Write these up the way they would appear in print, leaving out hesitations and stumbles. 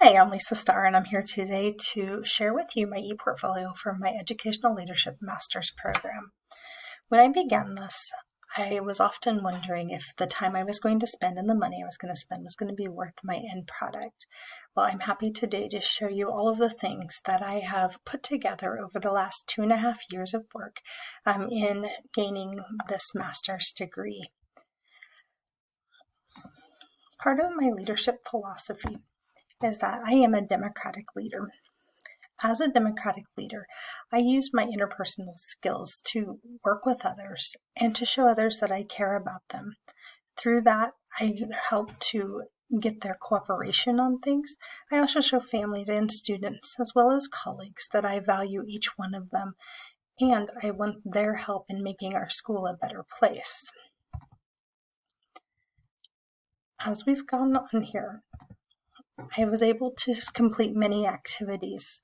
Hi, I'm Lisa Starr, and I'm here today to share with you my ePortfolio for my Educational Leadership Master's Program. When I began this, I was often wondering if the time I was going to spend and the money I was going to spend was going to be worth my end product. Well, I'm happy today to show you all of the things that I have put together over the last 2.5 years of work in gaining this master's degree. Part of my leadership philosophy is that I am a democratic leader. As a democratic leader, I use my interpersonal skills to work with others and to show others that I care about them. Through that, I help to get their cooperation on things. I also show families and students, as well as colleagues, that I value each one of them, and I want their help in making our school a better place. As we've gone on here, I was able to complete many activities.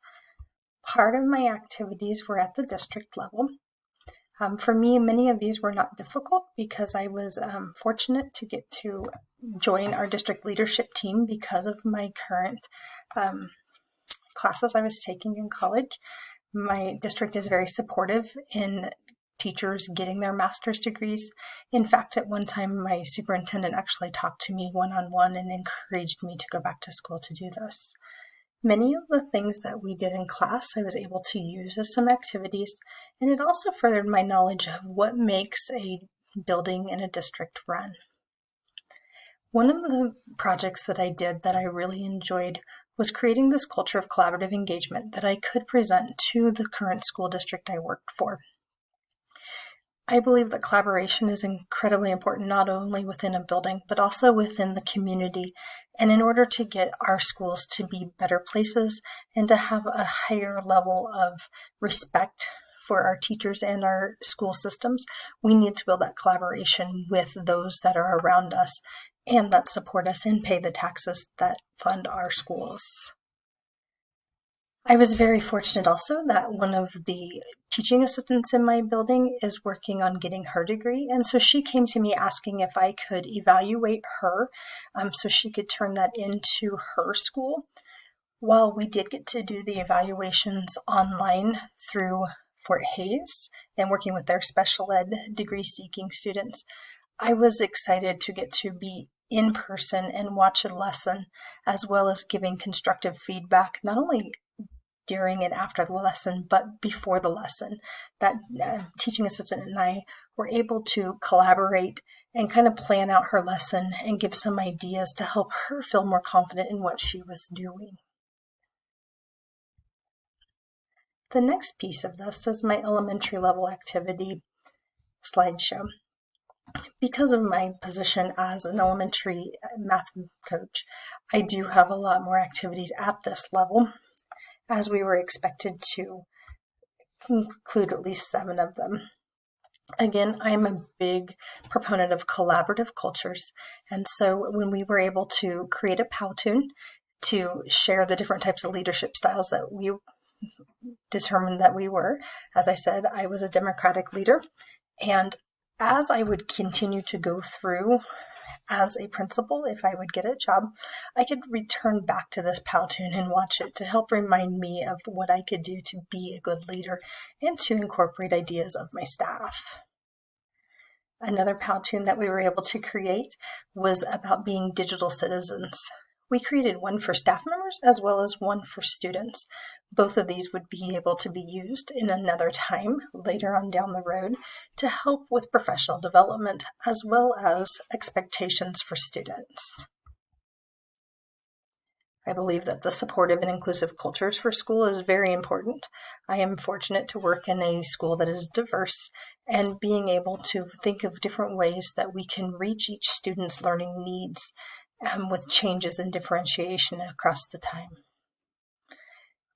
Part of my activities were at the district level. For me, many of these were not difficult because I was fortunate to get to join our district leadership team because of my current classes I was taking in college. My district is very supportive in teachers getting their master's degrees. In fact, at one time, my superintendent actually talked to me one-on-one and encouraged me to go back to school to do this. Many of the things that we did in class, I was able to use as some activities, and it also furthered my knowledge of what makes a building in a district run. One of the projects that I did that I really enjoyed was creating this culture of collaborative engagement that I could present to the current school district I worked for. I believe that collaboration is incredibly important, not only within a building, but also within the community. And in order to get our schools to be better places and to have a higher level of respect for our teachers and our school systems, we need to build that collaboration with those that are around us and that support us and pay the taxes that fund our schools. I was very fortunate also that one of the teaching assistants in my building is working on getting her degree. And so she came to me asking if I could evaluate her so she could turn that into her school. While we did get to do the evaluations online through Fort Hays and working with their special ed degree seeking students, I was excited to get to be in person and watch a lesson, as well as giving constructive feedback, not only during and after the lesson, but before the lesson. That teaching assistant and I were able to collaborate and kind of plan out her lesson and give some ideas to help her feel more confident in what she was doing. The next piece of this is my elementary level activity slideshow. Because of my position as an elementary math coach, I do have a lot more activities at this level, as we were expected to include at least 7 of them. Again, I'm a big proponent of collaborative cultures, and so when we were able to create a Powtoon to share the different types of leadership styles that we determined that we were, as I said, I was a democratic leader, and as I would continue to go through as a principal, if I would get a job, I could return back to this Powtoon and watch it to help remind me of what I could do to be a good leader and to incorporate ideas of my staff. Another Powtoon that we were able to create was about being digital citizens. We created one for staff members as well as one for students. Both of these would be able to be used in another time later on down the road to help with professional development as well as expectations for students. I believe that the supportive and inclusive cultures for school is very important. I am fortunate to work in a school that is diverse, and being able to think of different ways that we can reach each student's learning needs with changes and differentiation across the time.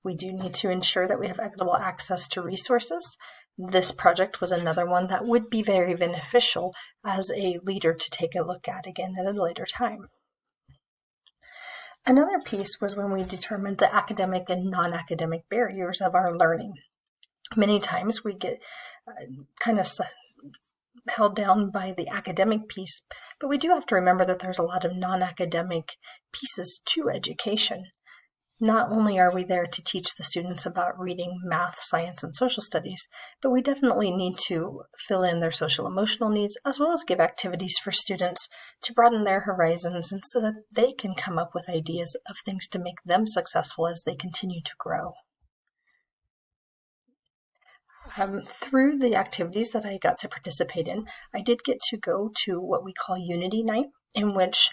We do need to ensure that we have equitable access to resources. This project was another one that would be very beneficial as a leader to take a look at again at a later time. Another piece was when we determined the academic and non-academic barriers of our learning. Many times we get kind of held down by the academic piece, but we do have to remember that there's a lot of non-academic pieces to education. Not only are we there to teach the students about reading, math, science, and social studies, but we definitely need to fill in their social emotional needs as well as give activities for students to broaden their horizons and so that they can come up with ideas of things to make them successful as they continue to grow. Through the activities that I got to participate in, I did get to go to what we call Unity Night, in which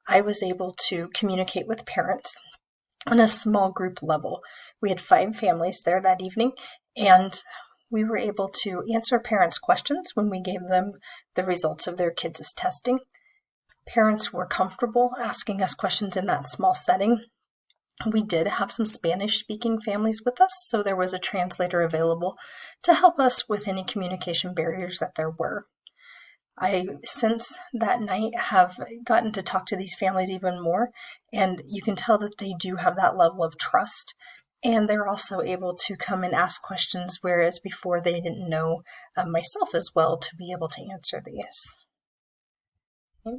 I was able to communicate with parents on a small group level. We had 5 families there that evening, and we were able to answer parents' questions when we gave them the results of their kids' testing. Parents were comfortable asking us questions in that small setting. We did have some Spanish-speaking families with us, so there was a translator available to help us with any communication barriers that there were. I, since that night, have gotten to talk to these families even more, and you can tell that they do have that level of trust, and they're also able to come and ask questions, whereas before they didn't know myself as well to be able to answer these. Okay.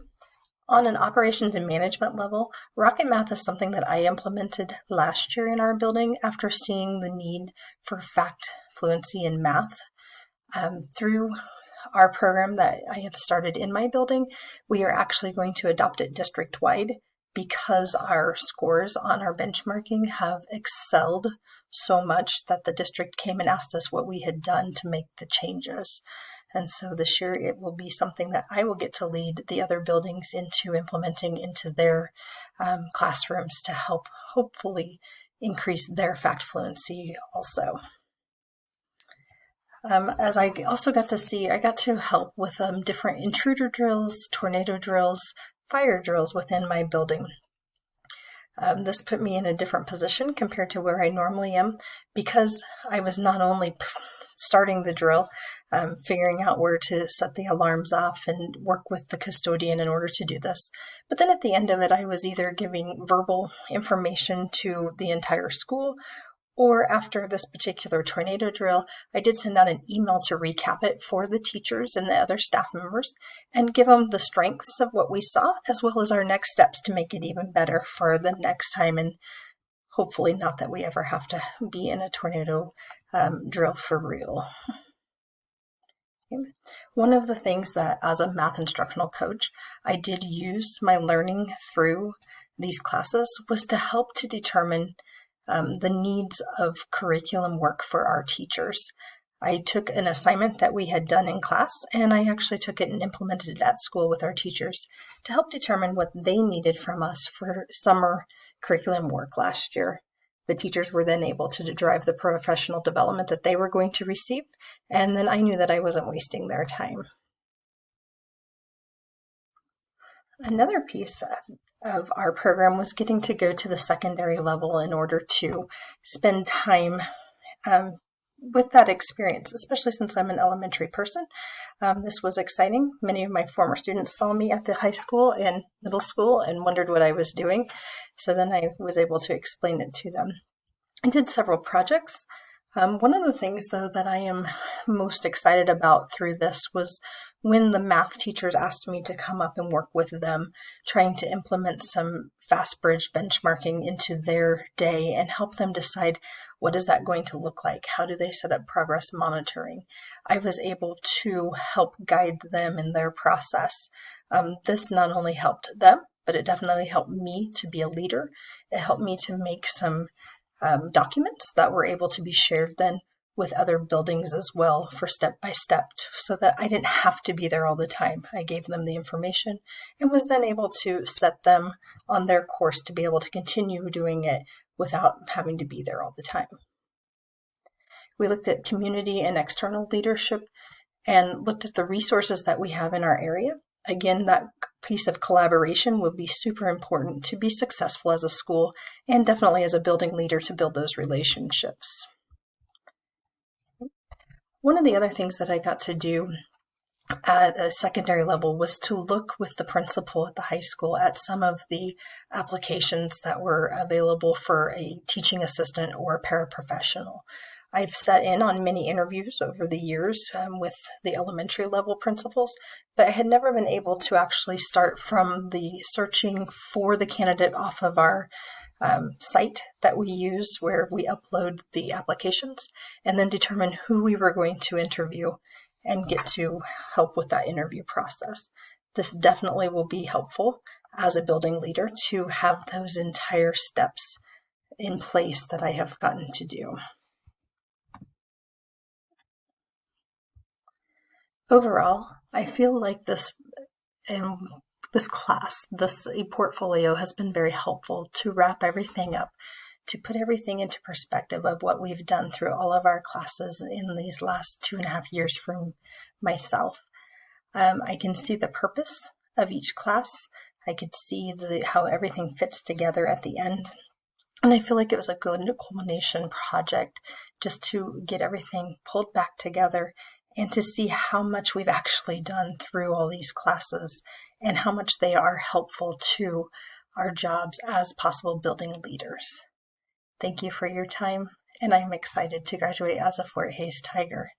On an operations and management level, Rocket Math is something that I implemented last year in our building after seeing the need for fact fluency in math. Through our program that I have started in my building, we are actually going to adopt it district-wide because our scores on our benchmarking have excelled so much that the district came and asked us what we had done to make the changes. And so this year it will be something that I will get to lead the other buildings into implementing into their classrooms to help hopefully increase their fact fluency also. As I also got to see, I got to help with different intruder drills, tornado drills, fire drills within my building. This put me in a different position compared to where I normally am because I was not only starting the drill, figuring out where to set the alarms off and work with the custodian in order to do this. But then at the end of it, I was either giving verbal information to the entire school, or after this particular tornado drill, I did send out an email to recap it for the teachers and the other staff members and give them the strengths of what we saw, as well as our next steps to make it even better for the next time, and hopefully not that we ever have to be in a tornado drill for real. Okay. One of the things that as a math instructional coach, I did use my learning through these classes was to help to determine the needs of curriculum work for our teachers. I took an assignment that we had done in class, and I actually took it and implemented it at school with our teachers to help determine what they needed from us for summer curriculum work last year. The teachers were then able to drive the professional development that they were going to receive, and then I knew that I wasn't wasting their time. Another piece of our program was getting to go to the secondary level in order to spend time with that experience, especially since I'm an elementary person. This was exciting. Many of my former students saw me at the high school and middle school and wondered what I was doing. So then I was able to explain it to them. I did several projects. One of the things, though, that I am most excited about through this was when the math teachers asked me to come up and work with them, trying to implement some fast bridge benchmarking into their day and help them decide what is that going to look like? How do they set up progress monitoring? I was able to help guide them in their process. This not only helped them, but it definitely helped me to be a leader. It helped me to make some documents that were able to be shared then with other buildings as well for step by step, so that I didn't have to be there all the time. I gave them the information and was then able to set them on their course to be able to continue doing it without having to be there all the time. We looked at community and external leadership and looked at the resources that we have in our area. Again, that piece of collaboration will be super important to be successful as a school and definitely as a building leader to build those relationships. One of the other things that I got to do at a secondary level was to look with the principal at the high school at some of the applications that were available for a teaching assistant or a paraprofessional. I've sat in on many interviews over the years with the elementary level principals, but I had never been able to actually start from the searching for the candidate off of our site that we use where we upload the applications, and then determine who we were going to interview and get to help with that interview process. This definitely will be helpful as a building leader to have those entire steps in place that I have gotten to do. Overall, I feel like this class, this eportfolio, has been very helpful to wrap everything up, to put everything into perspective of what we've done through all of our classes in these last 2.5 years for myself. I can see the purpose of each class. I could see how everything fits together at the end. And I feel like it was a good culmination project just to get everything pulled back together and to see how much we've actually done through all these classes and how much they are helpful to our jobs as possible building leaders. Thank you for your time, and I'm excited to graduate as a Fort Hays Tiger.